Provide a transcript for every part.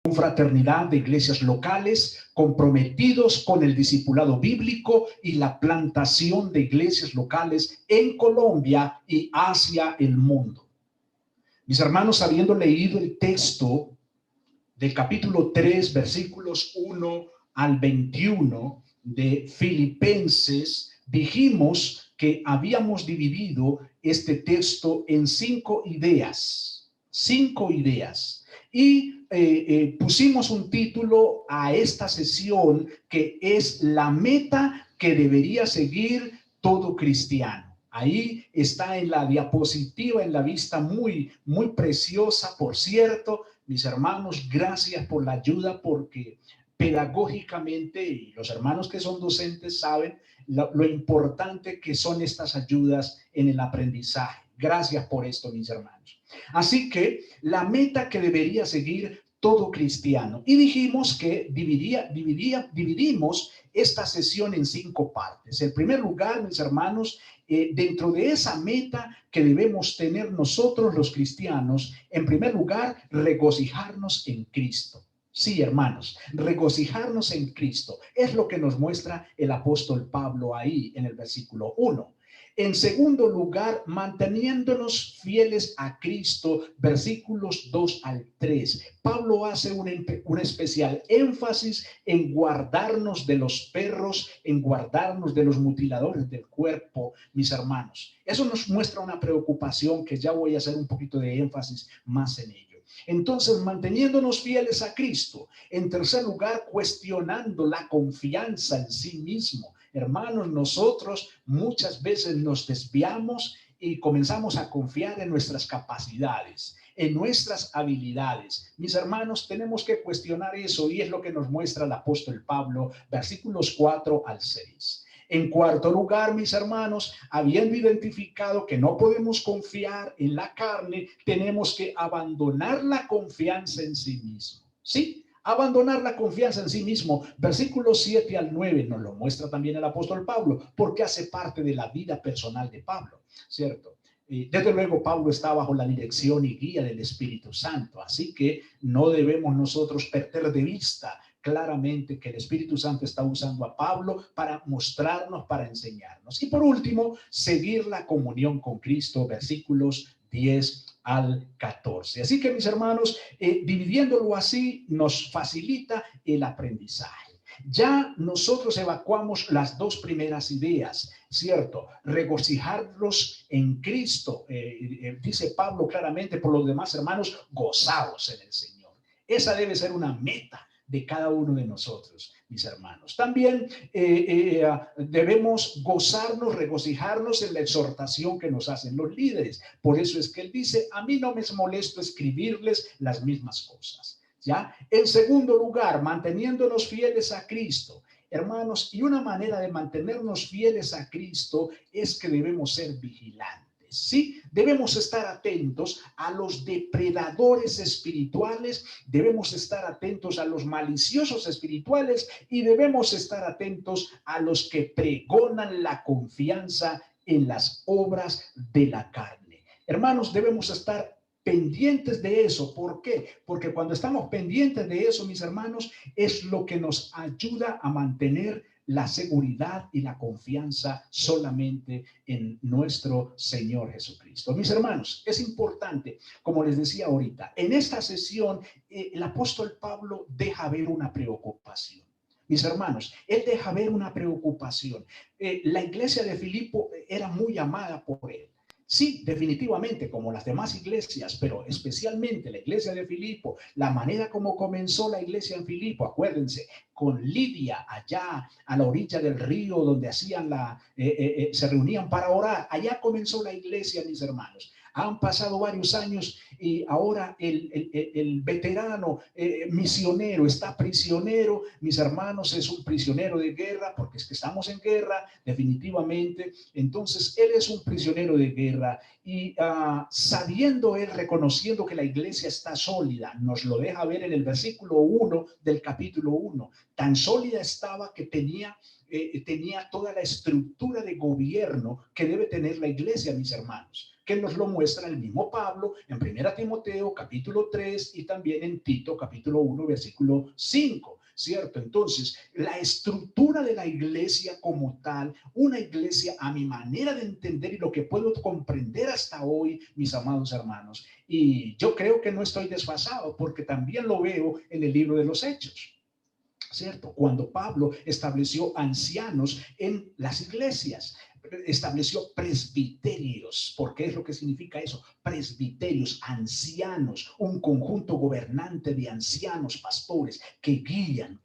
confraternidad de iglesias locales comprometidos con el discipulado bíblico y la plantación de iglesias locales en Colombia y hacia el mundo. Mis hermanos, habiendo leído el texto del capítulo 3, versículos 1 al 21 de Filipenses, dijimos que habíamos dividido este texto en 5 ideas. 5 ideas. Y pusimos un título a esta sesión que es la meta que debería seguir todo cristiano. Ahí está en la diapositiva, en la vista muy preciosa, por cierto. Mis hermanos, gracias por la ayuda, porque pedagógicamente, y los hermanos que son docentes saben lo importante que son estas ayudas en el aprendizaje. Gracias por esto, mis hermanos. Así que la meta que debería seguir todo cristiano. Y dijimos que dividimos esta sesión en 5 partes. En primer lugar, mis hermanos, dentro de esa meta que debemos tener nosotros los cristianos, en primer lugar, regocijarnos en Cristo. Sí, hermanos, regocijarnos en Cristo es lo que nos muestra el apóstol Pablo ahí en el versículo 1. En segundo lugar, manteniéndonos fieles a Cristo, versículos 2 al 3. Pablo hace un especial énfasis en guardarnos de los perros, en guardarnos de los mutiladores del cuerpo, mis hermanos. Eso nos muestra una preocupación que ya voy a hacer un poquito de énfasis más en ello. Entonces, manteniéndonos fieles a Cristo. En tercer lugar, cuestionando la confianza en sí mismo. Hermanos, nosotros muchas veces nos desviamos y comenzamos a confiar en nuestras capacidades, en nuestras habilidades. Mis hermanos, tenemos que cuestionar eso, y es lo que nos muestra el apóstol Pablo, versículos 4 al 6. En cuarto lugar, mis hermanos, habiendo identificado que no podemos confiar en la carne, tenemos que abandonar la confianza en sí mismo. ¿Sí? Abandonar la confianza en sí mismo. Versículos 7 al 9 nos lo muestra también el apóstol Pablo, porque hace parte de la vida personal de Pablo, ¿cierto? Desde luego, Pablo está bajo la dirección y guía del Espíritu Santo, así que no debemos nosotros perder de vista claramente que el Espíritu Santo está usando a Pablo para mostrarnos, para enseñarnos. Y por último, seguir la comunión con Cristo, versículos 10 al 14. Así que, mis hermanos, dividiéndolo así nos facilita el aprendizaje. Ya nosotros evacuamos las 2 primeras ideas, ¿cierto? Regocijarnos en Cristo. Dice Pablo claramente, por los demás hermanos, gozaos en el Señor. Esa debe ser una meta de cada uno de nosotros, mis hermanos. También debemos gozarnos, regocijarnos en la exhortación que nos hacen los líderes. Por eso es que él dice, a mí no me es molesto escribirles las mismas cosas. ¿Ya? En segundo lugar, manteniéndonos fieles a Cristo. Hermanos, y una manera de mantenernos fieles a Cristo es que debemos ser vigilantes. Sí, debemos estar atentos a los depredadores espirituales, debemos estar atentos a los maliciosos espirituales y debemos estar atentos a los que pregonan la confianza en las obras de la carne. Hermanos, debemos estar pendientes de eso. ¿Por qué? Porque cuando estamos pendientes de eso, mis hermanos, es lo que nos ayuda a mantener la seguridad y la confianza solamente en nuestro Señor Jesucristo. Mis hermanos, es importante, como les decía ahorita, en esta sesión el apóstol Pablo deja ver una preocupación. Mis hermanos, él deja ver una preocupación. La iglesia de Filipo era muy amada por él. Sí, definitivamente, como las demás iglesias, pero especialmente la iglesia de Filipo, la manera como comenzó la iglesia en Filipo, acuérdense, con Lidia allá a la orilla del río donde hacían se reunían para orar. Allá comenzó la iglesia, mis hermanos. Han pasado varios años y ahora el veterano misionero está prisionero, mis hermanos, es un prisionero de guerra, porque es que estamos en guerra, definitivamente. Entonces, él es un prisionero de guerra y sabiendo él, reconociendo que la iglesia está sólida, nos lo deja ver en el versículo 1 del capítulo 1. Tan sólida estaba que tenía tenía toda la estructura de gobierno que debe tener la iglesia, mis hermanos, que nos lo muestra el mismo Pablo en 1 Timoteo capítulo 3 y también en Tito capítulo 1 versículo 5. ¿Cierto? Entonces, la estructura de la iglesia como tal, una iglesia a mi manera de entender y lo que puedo comprender hasta hoy, mis amados hermanos, y yo creo que no estoy desfasado porque también lo veo en el libro de los Hechos. ¿Cierto? Cuando Pablo estableció ancianos en las iglesias, estableció presbiterios. ¿Por qué es lo que significa eso? Presbiterios, ancianos, un conjunto gobernante de ancianos, pastores que guían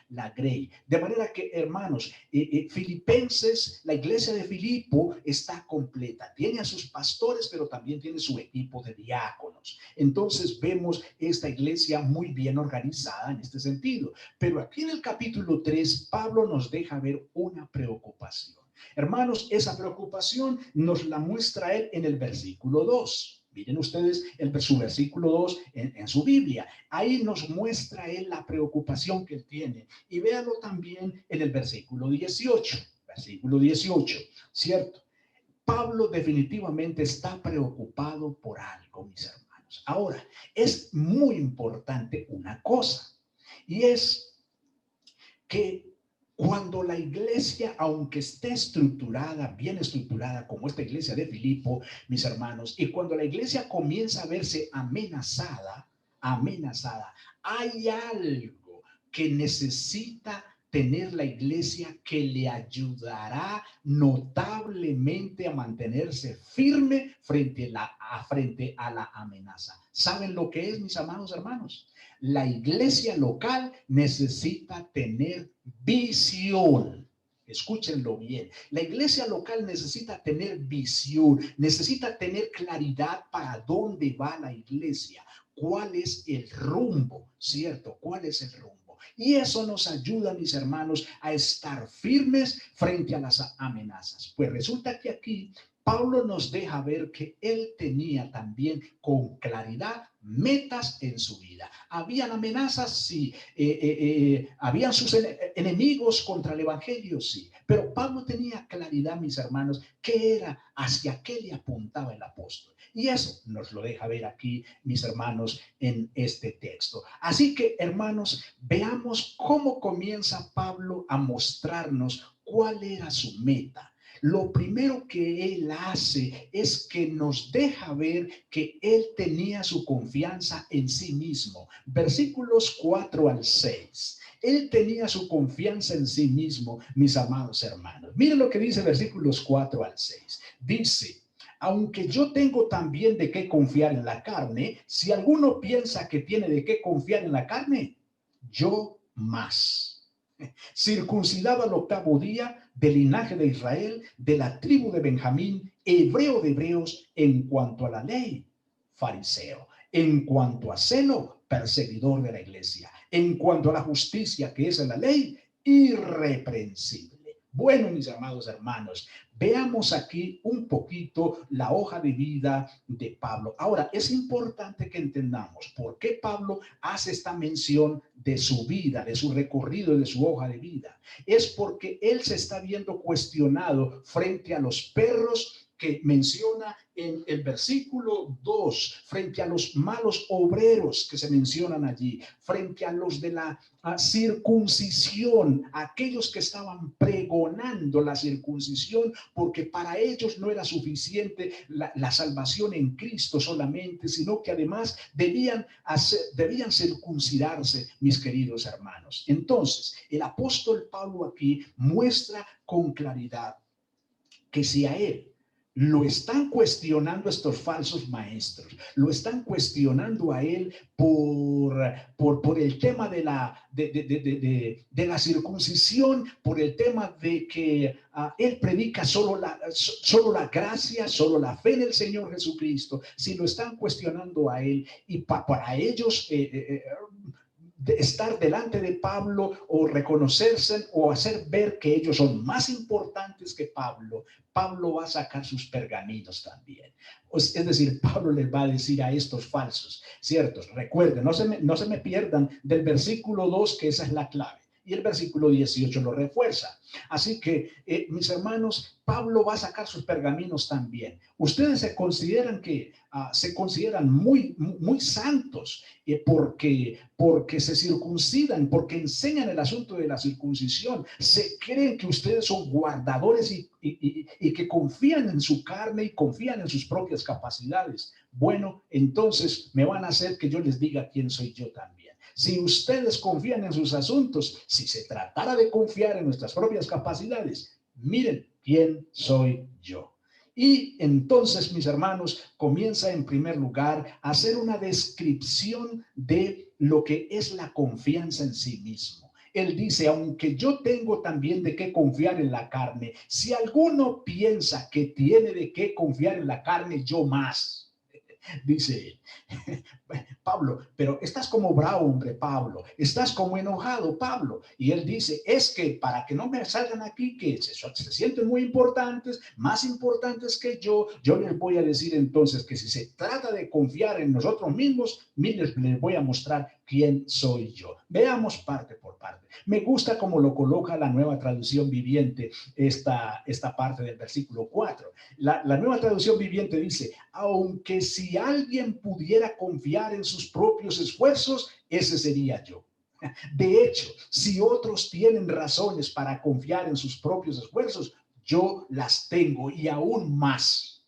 la grey. De manera que, hermanos, Filipenses, la iglesia de Filipo está completa. Tiene a sus pastores, pero también tiene su equipo de diáconos. Entonces vemos esta iglesia muy bien organizada en este sentido. Pero aquí en el capítulo 3, Pablo nos deja ver una preocupación. Hermanos, esa preocupación nos la muestra él en el versículo 2. Miren ustedes su versículo 2 en su Biblia. Ahí nos muestra él la preocupación que él tiene. Y véanlo también en el versículo 18. Versículo 18, ¿cierto? Pablo definitivamente está preocupado por algo, mis hermanos. Ahora, es muy importante una cosa, y es que cuando la iglesia, aunque esté estructurada, bien estructurada, como esta iglesia de Filipo, mis hermanos, y cuando la iglesia comienza a verse amenazada, hay algo que necesita tener la iglesia que le ayudará notablemente a mantenerse firme frente a la amenaza. ¿Saben lo que es, mis amados hermanos? La iglesia local necesita tener visión. Escúchenlo bien. La iglesia local necesita tener visión, necesita tener claridad para dónde va la iglesia, cuál es el rumbo, ¿cierto? ¿Cuál es el rumbo? Y eso nos ayuda, mis hermanos, a estar firmes frente a las amenazas. Pues resulta que aquí Pablo nos deja ver que él tenía también con claridad metas en su vida. ¿Habían amenazas? Sí. ¿Habían sus enemigos contra el evangelio? Sí. Pero Pablo tenía claridad, mis hermanos, qué era, hacia qué le apuntaba el apóstol. Y eso nos lo deja ver aquí, mis hermanos, en este texto. Así que, hermanos, veamos cómo comienza Pablo a mostrarnos cuál era su meta. Lo primero que él hace es que nos deja ver que él tenía su confianza en sí mismo. Versículos 4 al 6. Él tenía su confianza en sí mismo, mis amados hermanos. Miren lo que dice versículos 4 al 6. Dice: aunque yo tengo también de qué confiar en la carne, si alguno piensa que tiene de qué confiar en la carne, yo más. Circuncidado al 8º día, del linaje de Israel, de la tribu de Benjamín, hebreo de hebreos, en cuanto a la ley, fariseo, en cuanto a celo, perseguidor de la iglesia, en cuanto a la justicia que es en la ley, irreprensible. Bueno, mis amados hermanos, veamos aquí un poquito la hoja de vida de Pablo. Ahora, es importante que entendamos por qué Pablo hace esta mención de su vida, de su recorrido, de su hoja de vida. Es porque él se está viendo cuestionado frente a los perros que menciona en el versículo 2, frente a los malos obreros que se mencionan allí, frente a los de la circuncisión, aquellos que estaban pregonando la circuncisión, porque para ellos no era suficiente la salvación en Cristo solamente, sino que además debían circuncidarse, mis queridos hermanos. Entonces, el apóstol Pablo aquí muestra con claridad que si a él lo están cuestionando estos falsos maestros, lo están cuestionando a él por el tema de la circuncisión, por el tema de que él predica solo la gracia, solo la fe en el Señor Jesucristo. Si lo están cuestionando a él y para ellos de estar delante de Pablo o reconocerse o hacer ver que ellos son más importantes que Pablo, Pablo va a sacar sus pergaminos también. Es decir, Pablo les va a decir a estos falsos, ¿ciertos? Recuerden, no se me pierdan del versículo 2, que esa es la clave. Y el versículo 18 lo refuerza. Así que, mis hermanos, Pablo va a sacar sus pergaminos también. Ustedes se consideran muy santos porque se circuncidan, porque enseñan el asunto de la circuncisión. Se creen que ustedes son guardadores y que confían en su carne y confían en sus propias capacidades. Bueno, entonces me van a hacer que yo les diga quién soy yo también. Si ustedes confían en sus asuntos, si se tratara de confiar en nuestras propias capacidades, miren quién soy yo. Y entonces, mis hermanos, comienza en primer lugar a hacer una descripción de lo que es la confianza en sí mismo. Él dice, aunque yo tengo también de qué confiar en la carne, si alguno piensa que tiene de qué confiar en la carne, yo más. Dice Pablo, pero estás como bravo, hombre, Pablo, estás como enojado, Pablo. Y él dice, es que para que no me salgan aquí, que se sienten muy importantes, más importantes que yo les voy a decir entonces que si se trata de confiar en nosotros mismos, les voy a mostrar quién soy yo. Veamos parte por parte. Me gusta cómo lo coloca la Nueva Traducción Viviente, esta parte del versículo 4. La Nueva Traducción Viviente dice, aunque si alguien pudiera confiar en sus propios esfuerzos, ese sería yo. De hecho, si otros tienen razones para confiar en sus propios esfuerzos, yo las tengo y aún más.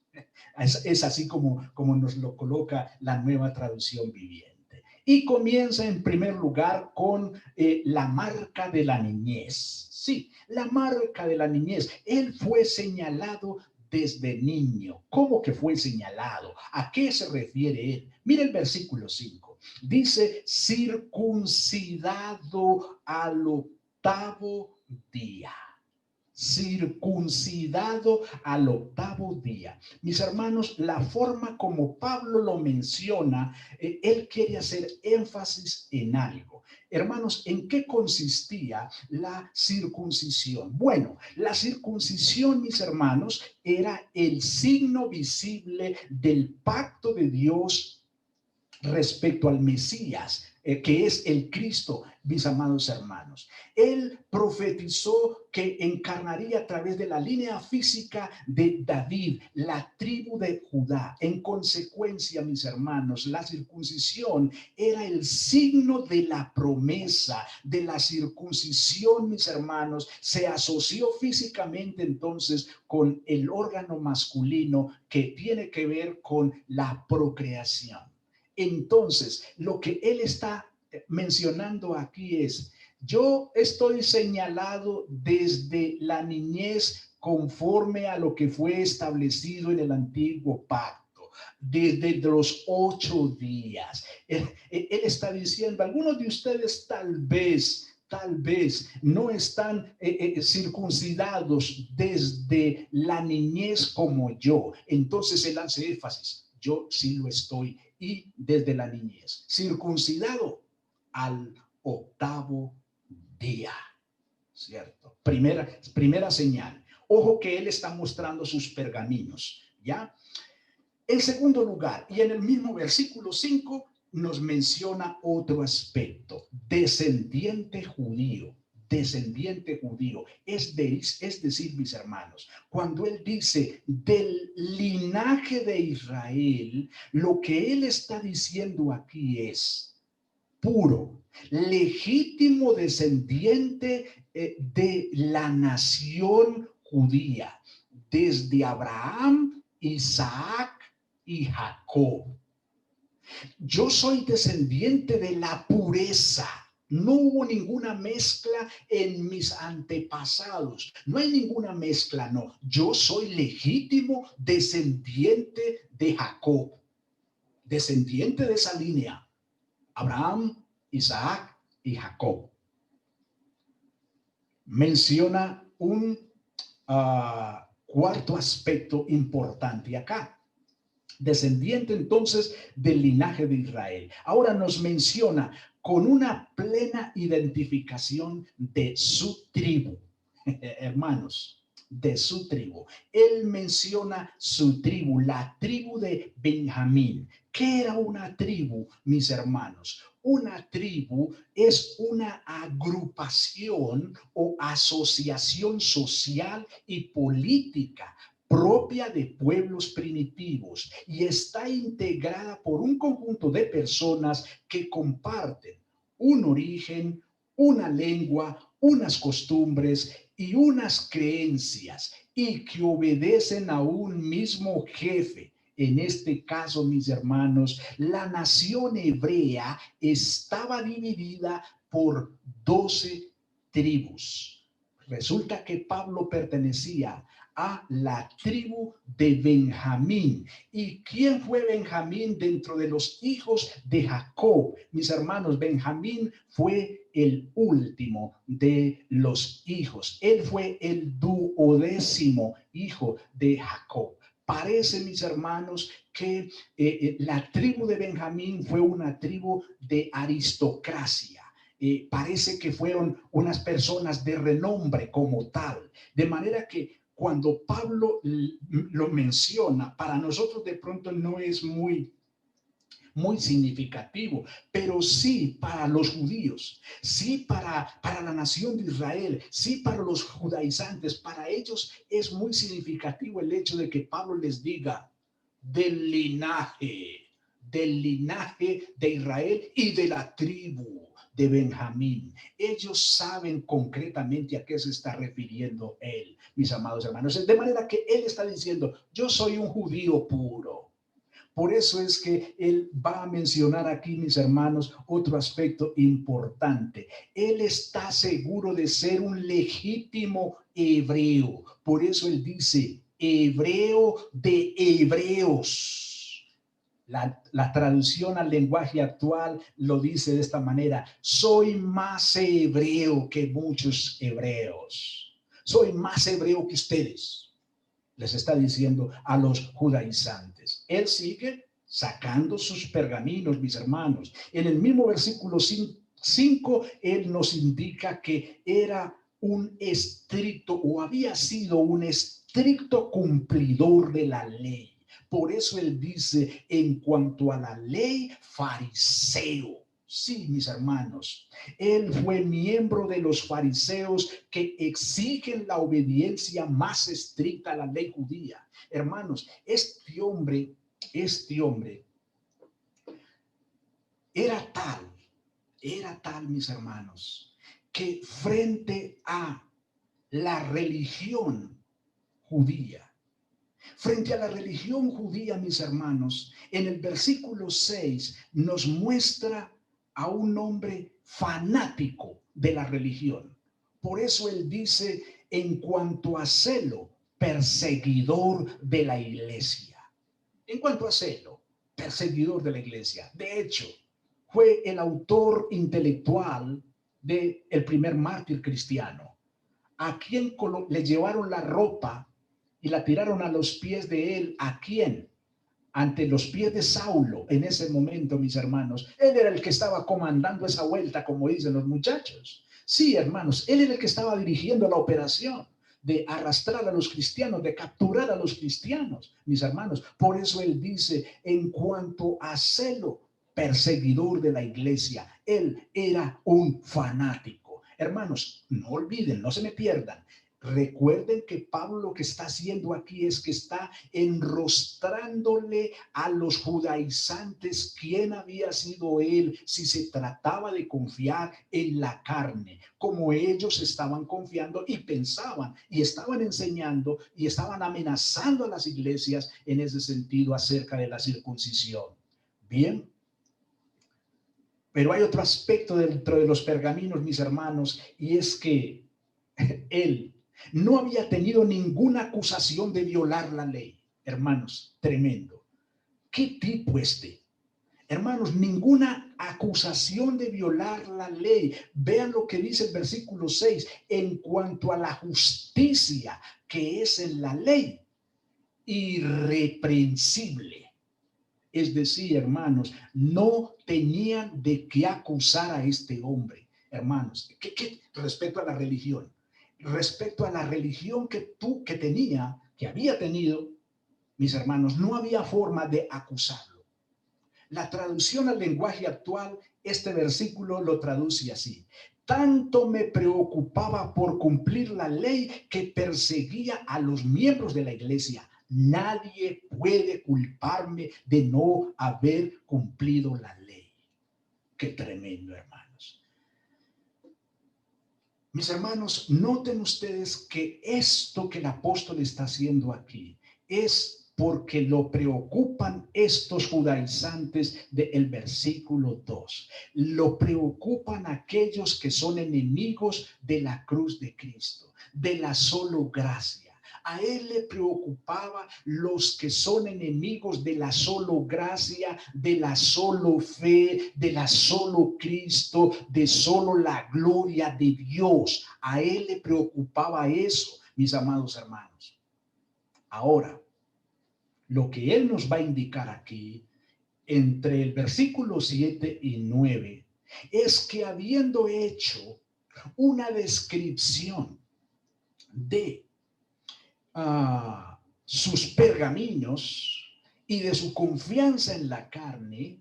Es así como nos lo coloca la Nueva Traducción Viviente. Y comienza en primer lugar con la marca de la niñez. Sí, la marca de la niñez. Él fue señalado desde niño. ¿Cómo que fue señalado? ¿A qué se refiere él? Mira el versículo 5. Dice, circuncidado al octavo día. Circuncidado al octavo día. Mis hermanos, la forma como Pablo lo menciona, él quiere hacer énfasis en algo. Hermanos, ¿en qué consistía la circuncisión? Bueno, la circuncisión, mis hermanos, era el signo visible del pacto de Dios respecto al Mesías, que es el Cristo, mis amados hermanos. Él profetizó que encarnaría a través de la línea física de David, la tribu de Judá. En consecuencia, mis hermanos, la circuncisión era el signo de la promesa de la circuncisión, mis hermanos. Se asoció físicamente entonces con el órgano masculino que tiene que ver con la procreación. Entonces, lo que él está mencionando aquí es, yo estoy señalado desde la niñez conforme a lo que fue establecido en el antiguo pacto, desde los 8 días. Él está diciendo, algunos de ustedes tal vez no están circuncidados desde la niñez como yo. Entonces él hace énfasis, yo sí lo estoy, y desde la niñez, circuncidado al octavo día, ¿cierto? Primera señal. Ojo que él está mostrando sus pergaminos, ¿ya? En segundo lugar, y en el mismo versículo 5, nos menciona otro aspecto, descendiente judío. Descendiente judío, es decir, mis hermanos, cuando él dice del linaje de Israel, lo que él está diciendo aquí es puro, legítimo descendiente de la nación judía, desde Abraham, Isaac y Jacob. Yo soy descendiente de la pureza. No hubo ninguna mezcla en mis antepasados. No hay ninguna mezcla, no. Yo soy legítimo descendiente de Jacob, descendiente de esa línea. Abraham, Isaac y Jacob. Menciona un cuarto aspecto importante acá. Descendiente entonces del linaje de Israel. Ahora nos menciona con una plena identificación de su tribu. Hermanos, de su tribu. Él menciona su tribu, la tribu de Benjamín. ¿Qué era una tribu, mis hermanos? Una tribu es una agrupación o asociación social y política propia de pueblos primitivos y está integrada por un conjunto de personas que comparten un origen, una lengua, unas costumbres y unas creencias y que obedecen a un mismo jefe. En este caso, mis hermanos, la nación hebrea estaba dividida por 12 tribus. Resulta que Pablo pertenecía a la tribu de Benjamín. ¿Y quién fue Benjamín dentro de los hijos de Jacob? Mis hermanos, Benjamín fue el último de los hijos. Él fue el 12º hijo de Jacob. Parece, mis hermanos, que la tribu de Benjamín fue una tribu de aristocracia. Parece que fueron unas personas de renombre como tal. De manera que cuando Pablo lo menciona, para nosotros de pronto no es muy significativo, pero sí para los judíos, sí para la nación de Israel, sí para los judaizantes, para ellos es muy significativo el hecho de que Pablo les diga del linaje de Israel y de la tribu de Benjamín. Ellos saben concretamente a qué se está refiriendo él, mis amados hermanos. De manera que él está diciendo, yo soy un judío puro. Por eso es que él va a mencionar aquí, mis hermanos, otro aspecto importante. Él está seguro de ser un legítimo hebreo. Por eso él dice, hebreo de hebreos. La traducción al lenguaje actual lo dice de esta manera: soy más hebreo que muchos hebreos. Soy más hebreo que ustedes. Les está diciendo a los judaizantes. Él sigue sacando sus pergaminos, mis hermanos. En el mismo versículo 5, él nos indica que era un estricto o había sido un estricto cumplidor de la ley. Por eso él dice, en cuanto a la ley, fariseo. Sí, mis hermanos, él fue miembro de los fariseos que exigen la obediencia más estricta a la ley judía. Hermanos, este hombre era tal, mis hermanos, que frente a la religión judía, mis hermanos, en el versículo 6 nos muestra a un hombre fanático de la religión. Por eso él dice, en cuanto a celo, perseguidor de la iglesia. En cuanto a celo, perseguidor de la iglesia. De hecho, fue el autor intelectual del primer mártir cristiano, a quien le llevaron la ropa y la tiraron a los pies de él. ¿A quién? Ante los pies de Saulo. En ese momento, mis hermanos, él era el que estaba comandando esa vuelta, como dicen los muchachos. Sí, hermanos, él era el que estaba dirigiendo la operación de arrastrar a los cristianos, de capturar a los cristianos, mis hermanos. Por eso él dice, en cuanto a celo, perseguidor de la iglesia. Él era un fanático. Hermanos, no olviden, no se me pierdan. Recuerden que Pablo lo que está haciendo aquí es que está enrostrándole a los judaizantes quién había sido él, si se trataba de confiar en la carne, como ellos estaban confiando y pensaban y estaban enseñando y estaban amenazando a las iglesias en ese sentido acerca de la circuncisión. Bien. Pero hay otro aspecto dentro de los pergaminos, mis hermanos, y es que él no había tenido ninguna acusación de violar la ley. Hermanos, tremendo. ¿Qué tipo este? Hermanos, ninguna acusación de violar la ley. Vean lo que dice el versículo 6. En cuanto a la justicia que es en la ley, irreprensible. Es decir, hermanos, no tenían de qué acusar a este hombre. Hermanos, ¿qué respecto a la religión? respecto a la religión que había tenido, mis hermanos, no había forma de acusarlo. La traducción al lenguaje actual, este versículo lo traduce así: tanto me preocupaba por cumplir la ley que perseguía a los miembros de la iglesia. Nadie puede culparme de no haber cumplido la ley. Qué tremendo, hermanos. Mis hermanos, noten ustedes que esto que el apóstol está haciendo aquí es porque lo preocupan estos judaizantes del versículo 2. Lo preocupan aquellos que son enemigos de la cruz de Cristo, de la solo gracia. A él le preocupaba los que son enemigos de la solo gracia, de la solo fe, de la solo Cristo, de solo la gloria de Dios. A él le preocupaba eso, mis amados hermanos. Ahora, lo que él nos va a indicar aquí, entre el versículo 7 y 9, es que habiendo hecho una descripción de sus pergaminos y de su confianza en la carne,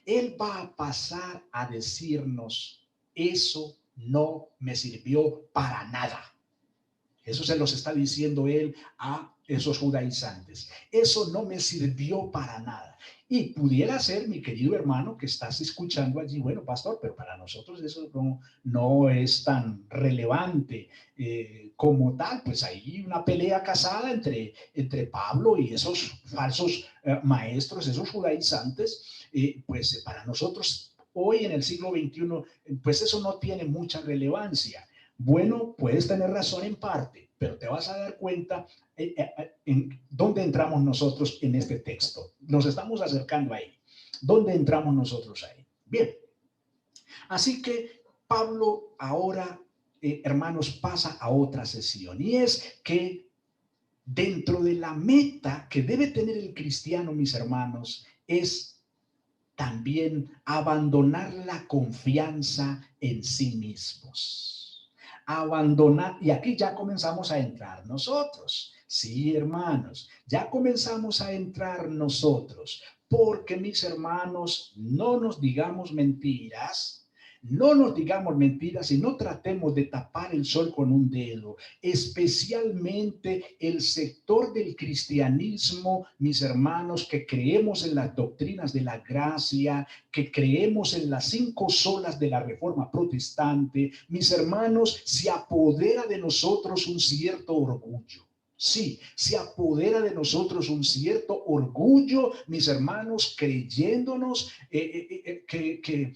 él va a pasar a decirnos: eso no me sirvió para nada. Eso se los está diciendo él a esos judaizantes. Eso no me sirvió para nada. Y pudiera ser, mi querido hermano, que estás escuchando allí: bueno, pastor, pero para nosotros eso no es tan relevante como tal. Pues hay una pelea casada entre Pablo y esos falsos maestros, esos judaizantes. Pues para nosotros hoy en el siglo XXI, pues eso no tiene mucha relevancia. Bueno, puedes tener razón en parte, pero te vas a dar cuenta en dónde entramos nosotros en este texto. Nos estamos acercando ahí. ¿Dónde entramos nosotros ahí? Bien, así que Pablo ahora, hermanos, pasa a otra sesión, y es que dentro de la meta que debe tener el cristiano, mis hermanos, es también abandonar la confianza en sí mismos. Abandonar, y aquí ya comenzamos a entrar nosotros. Sí, hermanos, ya comenzamos a entrar nosotros, porque, mis hermanos, no nos digamos mentiras. No nos digamos mentiras y no tratemos de tapar el sol con un dedo, especialmente el sector del cristianismo, mis hermanos, que creemos en las doctrinas de la gracia, que creemos en las 5 solas de la Reforma Protestante. Mis hermanos, se apodera de nosotros un cierto orgullo. Sí, se apodera de nosotros un cierto orgullo, mis hermanos, creyéndonos que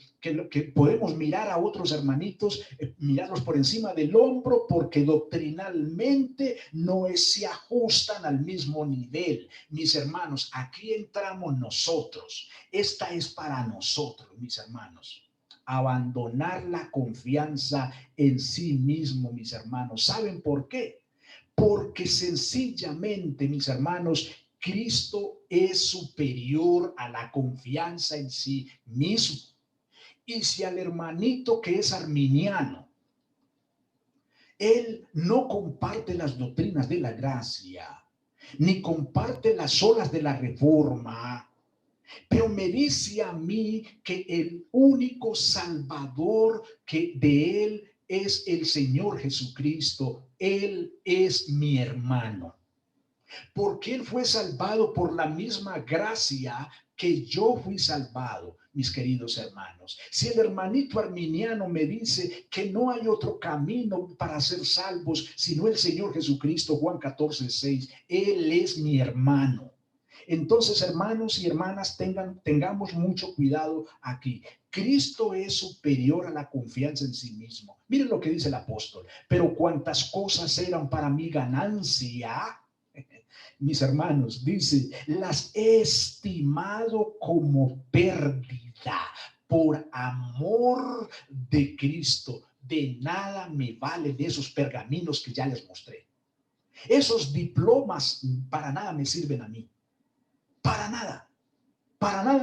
podemos mirar a otros hermanitos, mirarlos por encima del hombro, porque doctrinalmente no se ajustan al mismo nivel. Mis hermanos, aquí entramos nosotros. Esta es para nosotros, mis hermanos. Abandonar la confianza en sí mismo, mis hermanos. ¿Saben por qué? Porque sencillamente, mis hermanos, Cristo es superior a la confianza en sí mismo. Y si al hermanito que es arminiano, él no comparte las doctrinas de la gracia, ni comparte las olas de la reforma, pero me dice a mí que el único salvador que de él es el Señor Jesucristo, él es mi hermano. Porque él fue salvado por la misma gracia que yo fui salvado, mis queridos hermanos. Si el hermanito arminiano me dice que no hay otro camino para ser salvos sino el Señor Jesucristo, Juan 14:6, él es mi hermano. Entonces, hermanos y hermanas, tengamos mucho cuidado aquí. Cristo es superior a la confianza en sí mismo. Miren lo que dice el apóstol: pero cuantas cosas eran para mi ganancia, mis hermanos, dice, las he estimado como pérdida por amor de Cristo. De nada me valen esos pergaminos que ya les mostré. Esos diplomas para nada me sirven a mí. Para nada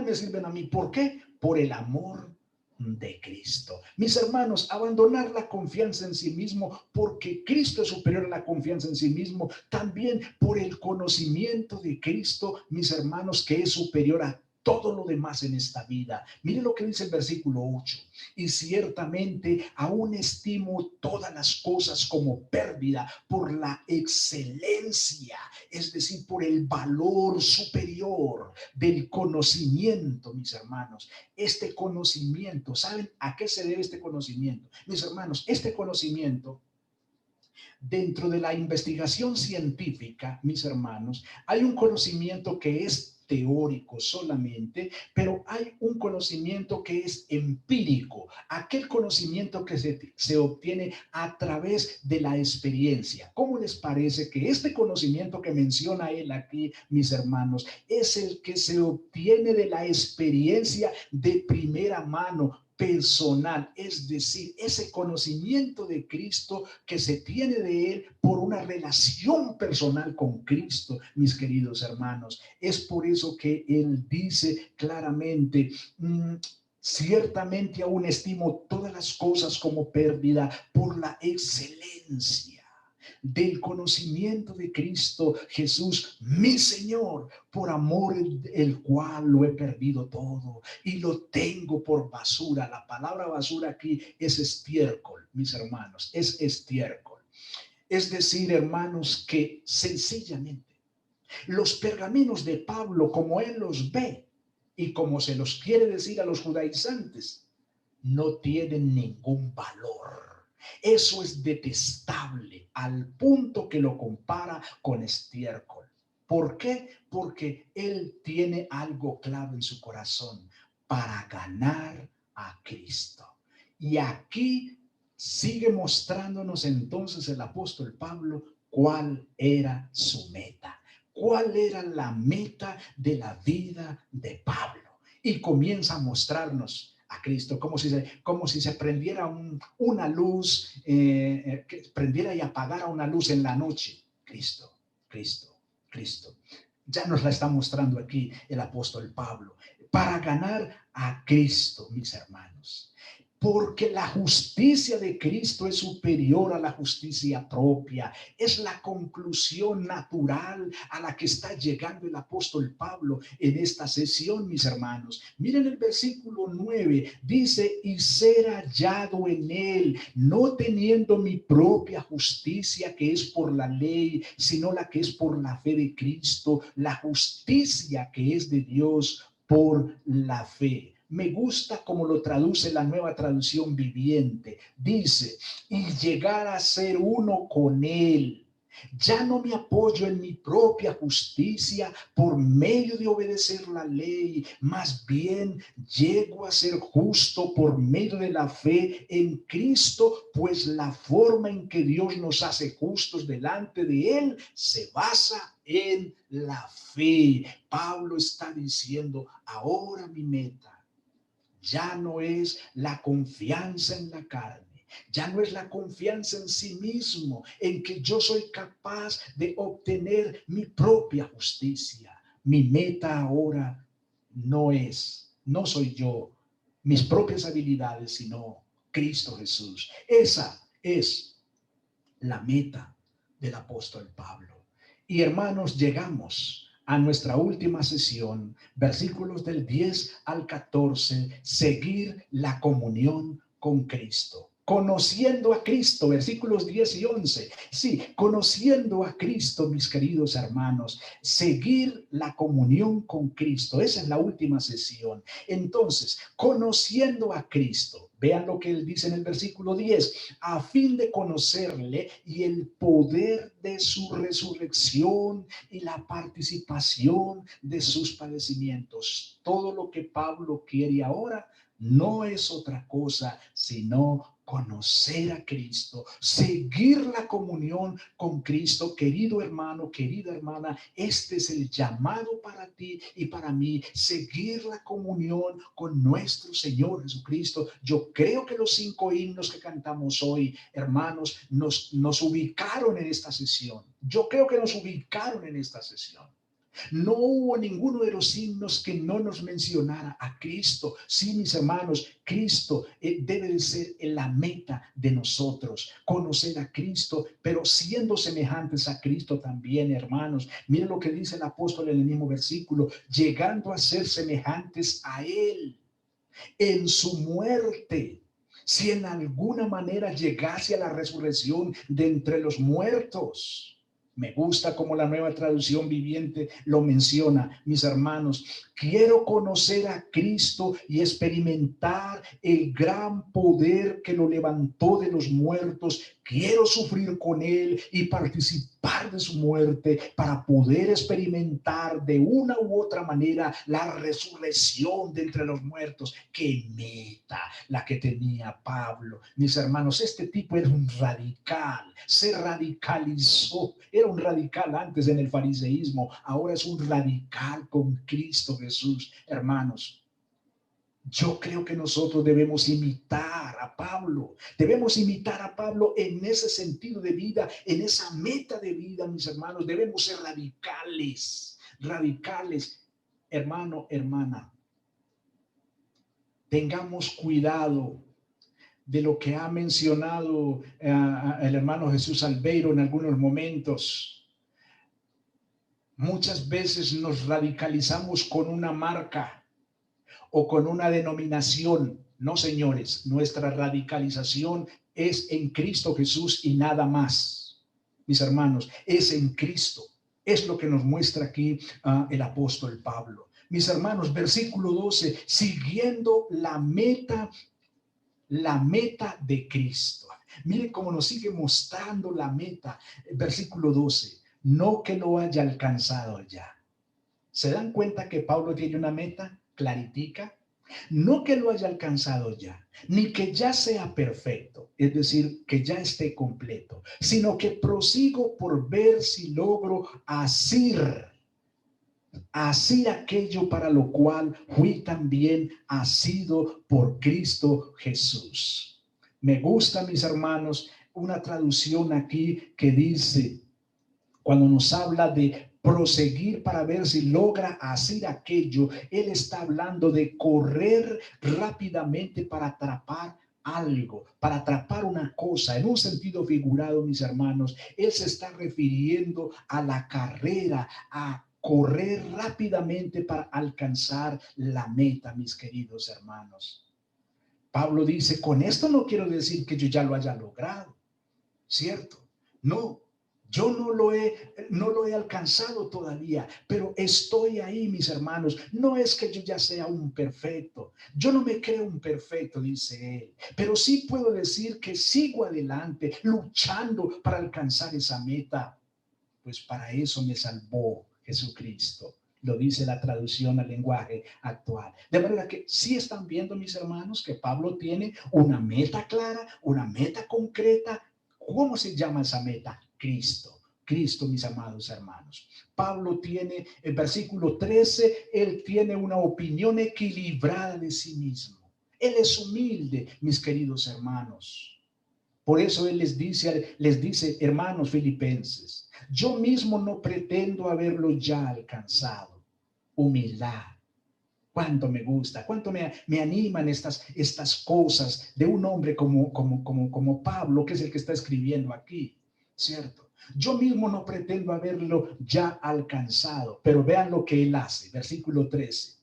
me sirven a mí. ¿Por qué? Por el amor de Cristo. Mis hermanos, abandonar la confianza en sí mismo, porque Cristo es superior a la confianza en sí mismo, también por el conocimiento de Cristo, mis hermanos, que es superior a todo lo demás en esta vida. Mire lo que dice el versículo 8. Y ciertamente aún estimo todas las cosas como pérdida por la excelencia, es decir, por el valor superior del conocimiento, mis hermanos. Este conocimiento, ¿saben a qué se debe este conocimiento? Mis hermanos, este conocimiento, dentro de la investigación científica, mis hermanos, hay un conocimiento que es teórico solamente, pero hay un conocimiento que es empírico, aquel conocimiento que se obtiene a través de la experiencia. ¿Cómo les parece que este conocimiento que menciona él aquí, mis hermanos, es el que se obtiene de la experiencia de primera mano, personal, es decir, ese conocimiento de Cristo que se tiene de él por una relación personal con Cristo, mis queridos hermanos? Es por eso que él dice claramente, ciertamente aún estimo todas las cosas como pérdida por la excelencia del conocimiento de Cristo Jesús, mi Señor, por amor el cual lo he perdido todo y lo tengo por basura. La palabra basura aquí es estiércol, mis hermanos, es estiércol. Es decir, hermanos, que sencillamente los pergaminos de Pablo, como él los ve y como se los quiere decir a los judaizantes, no tienen ningún valor. Eso es detestable al punto que lo compara con estiércol. ¿Por qué? Porque él tiene algo clave en su corazón: para ganar a Cristo. Y aquí sigue mostrándonos entonces el apóstol Pablo cuál era su meta, cuál era la meta de la vida de Pablo. Y comienza a mostrarnos a Cristo, como si se prendiera una luz, que prendiera y apagara una luz en la noche. Cristo, Cristo, Cristo. Ya nos la está mostrando aquí el apóstol Pablo. Para ganar a Cristo, mis hermanos. Porque la justicia de Cristo es superior a la justicia propia. Es la conclusión natural a la que está llegando el apóstol Pablo en esta sesión, mis hermanos. Miren el versículo 9, dice: y ser hallado en él, no teniendo mi propia justicia que es por la ley, sino la que es por la fe de Cristo, la justicia que es de Dios por la fe. Me gusta como lo traduce la Nueva Traducción Viviente. Dice: y llegar a ser uno con él. Ya no me apoyo en mi propia justicia por medio de obedecer la ley, más bien llego a ser justo por medio de la fe en Cristo, pues la forma en que Dios nos hace justos delante de él se basa en la fe. Pablo está diciendo: ahora mi meta ya no es la confianza en la carne, ya no es la confianza en sí mismo, en que yo soy capaz de obtener mi propia justicia. Mi meta ahora no soy yo, mis propias habilidades, sino Cristo Jesús. Esa es la meta del apóstol Pablo. Y hermanos, llegamos a nuestra última sesión, versículos del 10 al 14, seguir la comunión con Cristo. Conociendo a Cristo, versículos 10 y 11. Sí, conociendo a Cristo, mis queridos hermanos, seguir la comunión con Cristo. Esa es la última sesión. Entonces, conociendo a Cristo, vean lo que él dice en el versículo 10, a fin de conocerle y el poder de su resurrección y la participación de sus padecimientos. Todo lo que Pablo quiere ahora no es otra cosa sino conocer a Cristo, seguir la comunión con Cristo. Querido hermano, querida hermana, este es el llamado para ti y para mí: seguir la comunión con nuestro Señor Jesucristo. Yo creo que los 5 himnos que cantamos hoy, hermanos, nos ubicaron en esta sesión. Yo creo que nos ubicaron en esta sesión. No hubo ninguno de los himnos que no nos mencionara a Cristo. Sí, mis hermanos, Cristo debe de ser la meta de nosotros, conocer a Cristo, pero siendo semejantes a Cristo también, hermanos. Miren lo que dice el apóstol en el mismo versículo, llegando a ser semejantes a Él en su muerte. Si en alguna manera llegase a la resurrección de entre los muertos. Me gusta como la Nueva Traducción Viviente lo menciona, mis hermanos. Quiero conocer a Cristo y experimentar el gran poder que lo levantó de los muertos. Quiero sufrir con Él y participar de su muerte para poder experimentar de una u otra manera la resurrección de entre los muertos. ¡Qué meta la que tenía Pablo! Mis hermanos, este tipo era un radical, se radicalizó. Era un radical antes en el fariseísmo, ahora es un radical con Cristo Jesús. Hermanos, yo creo que nosotros debemos imitar a Pablo, en ese sentido de vida, en esa meta de vida, mis hermanos. Debemos ser radicales, radicales. Hermano, hermana, tengamos cuidado de lo que ha mencionado el hermano Jesús Albeiro en algunos momentos. Muchas veces nos radicalizamos con una marca o con una denominación. No, señores, nuestra radicalización es en Cristo Jesús y nada más. Mis hermanos, es en Cristo. Es lo que nos muestra aquí el apóstol Pablo. Mis hermanos, versículo 12, siguiendo la meta de Cristo. Miren cómo nos sigue mostrando la meta. Versículo 12, no que lo haya alcanzado ya. ¿Se dan cuenta que Pablo tiene una meta claritica? No que lo haya alcanzado ya, ni que ya sea perfecto, es decir, que ya esté completo, sino que prosigo por ver si logro asir aquello para lo cual fui también asido por Cristo Jesús. Me gusta, mis hermanos, una traducción aquí que dice, cuando nos habla de proseguir para ver si logra hacer aquello, él está hablando de correr rápidamente para atrapar algo, para atrapar una cosa. En un sentido figurado, mis hermanos, él se está refiriendo a la carrera, a correr rápidamente para alcanzar la meta, mis queridos hermanos. Pablo dice, con esto no quiero decir que yo ya lo haya logrado, ¿cierto? No, yo no lo he alcanzado todavía, pero estoy ahí, mis hermanos. No es que yo ya sea un perfecto. Yo no me creo un perfecto, dice él, pero sí puedo decir que sigo adelante, luchando para alcanzar esa meta. Pues para eso me salvó Jesucristo. Lo dice la traducción al lenguaje actual. De manera que sí están viendo, mis hermanos, que Pablo tiene una meta clara, una meta concreta. ¿Cómo se llama esa meta? Cristo. Cristo, mis amados hermanos. Pablo tiene, en versículo 13, él tiene una opinión equilibrada de sí mismo. Él es humilde, mis queridos hermanos. Por eso él les dice, hermanos filipenses, yo mismo no pretendo haberlo ya alcanzado. Humildad. Cuánto me gusta, cuánto me animan estas cosas de un hombre como Pablo, que es el que está escribiendo aquí, ¿cierto? Yo mismo no pretendo haberlo ya alcanzado, pero vean lo que él hace, versículo 13.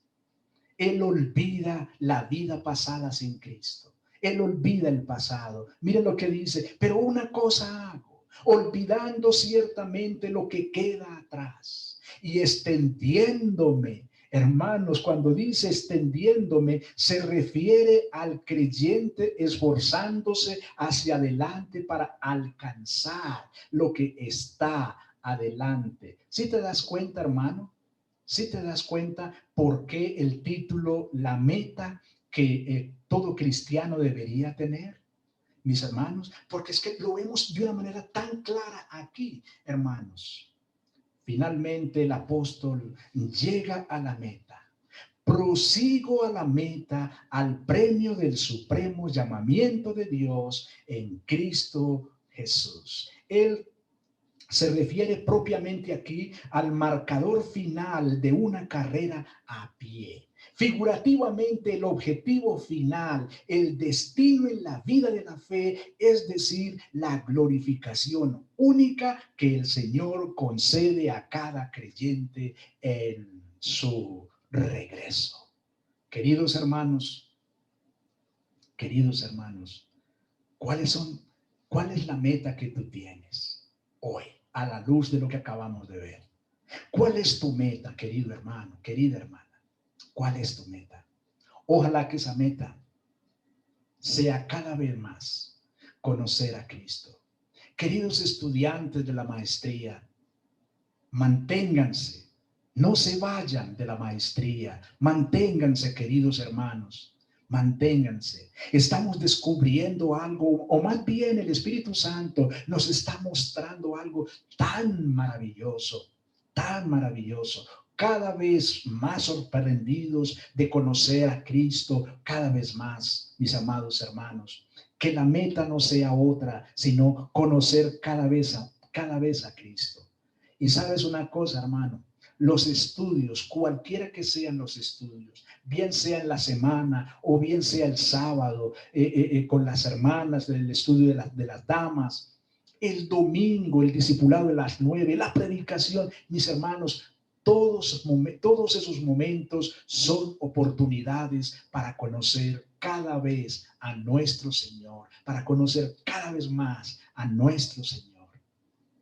Él olvida la vida pasada sin Cristo. Él olvida el pasado. Miren lo que dice, pero una cosa hago, olvidando ciertamente lo que queda atrás y extendiéndome. Hermanos, cuando dice extendiéndome, se refiere al creyente esforzándose hacia adelante para alcanzar lo que está adelante. ¿Sí te das cuenta, hermano? ¿Sí te das cuenta por qué el título, la meta que todo cristiano debería tener, mis hermanos? Porque es que lo vemos de una manera tan clara aquí, hermanos. Finalmente el apóstol llega a la meta. Prosigo a la meta, al premio del supremo llamamiento de Dios en Cristo Jesús. Él se refiere propiamente aquí al marcador final de una carrera a pie. Figurativamente, el objetivo final, el destino en la vida de la fe, es decir, la glorificación única que el Señor concede a cada creyente en su regreso. Queridos hermanos, queridos hermanos, ¿cuáles son, cuál es la meta que tú tienes hoy a la luz de lo que acabamos de ver? ¿Cuál es tu meta, querido hermano, querida hermana? ¿Cuál es tu meta? Ojalá que esa meta sea cada vez más conocer a Cristo. Queridos estudiantes de la maestría, manténganse, no se vayan de la maestría, manténganse, queridos hermanos, manténganse. Estamos descubriendo algo, o más bien el Espíritu Santo nos está mostrando algo tan maravilloso, tan maravilloso. Cada vez más sorprendidos de conocer a Cristo, cada vez más, mis amados hermanos. Que la meta no sea otra, sino conocer cada vez a Cristo. Y sabes una cosa, hermano, los estudios, cualquiera que sean los estudios, bien sea en la semana o bien sea el sábado, con las hermanas, el estudio de las damas, el domingo, el discipulado de las 9, la predicación, mis hermanos, todos esos momentos son oportunidades para conocer cada vez a nuestro Señor, para conocer cada vez más a nuestro Señor.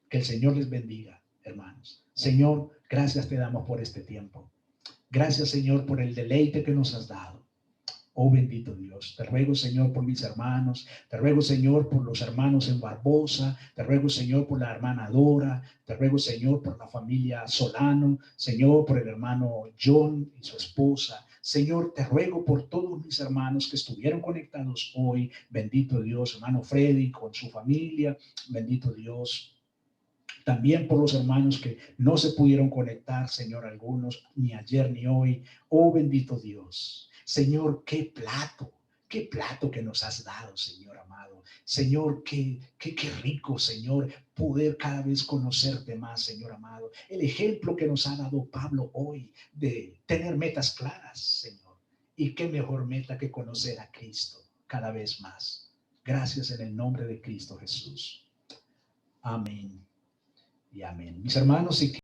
Que el Señor les bendiga, hermanos. Señor, gracias te damos por este tiempo. Gracias, Señor, por el deleite que nos has dado. Oh bendito Dios, te ruego, Señor, por mis hermanos, te ruego, Señor, por los hermanos en Barbosa, te ruego, Señor, por la hermana Dora, te ruego, Señor, por la familia Solano, Señor, por el hermano John y su esposa. Señor, te ruego por todos mis hermanos que estuvieron conectados hoy, bendito Dios, hermano Freddy con su familia, bendito Dios. También por los hermanos que no se pudieron conectar, Señor, algunos, ni ayer ni hoy. Oh bendito Dios. Señor, qué plato que nos has dado, Señor amado. Señor, qué rico, Señor, poder cada vez conocerte más, Señor amado. El ejemplo que nos ha dado Pablo hoy de tener metas claras, Señor. Y qué mejor meta que conocer a Cristo cada vez más. Gracias en el nombre de Cristo Jesús. Amén y amén. Mis hermanos, si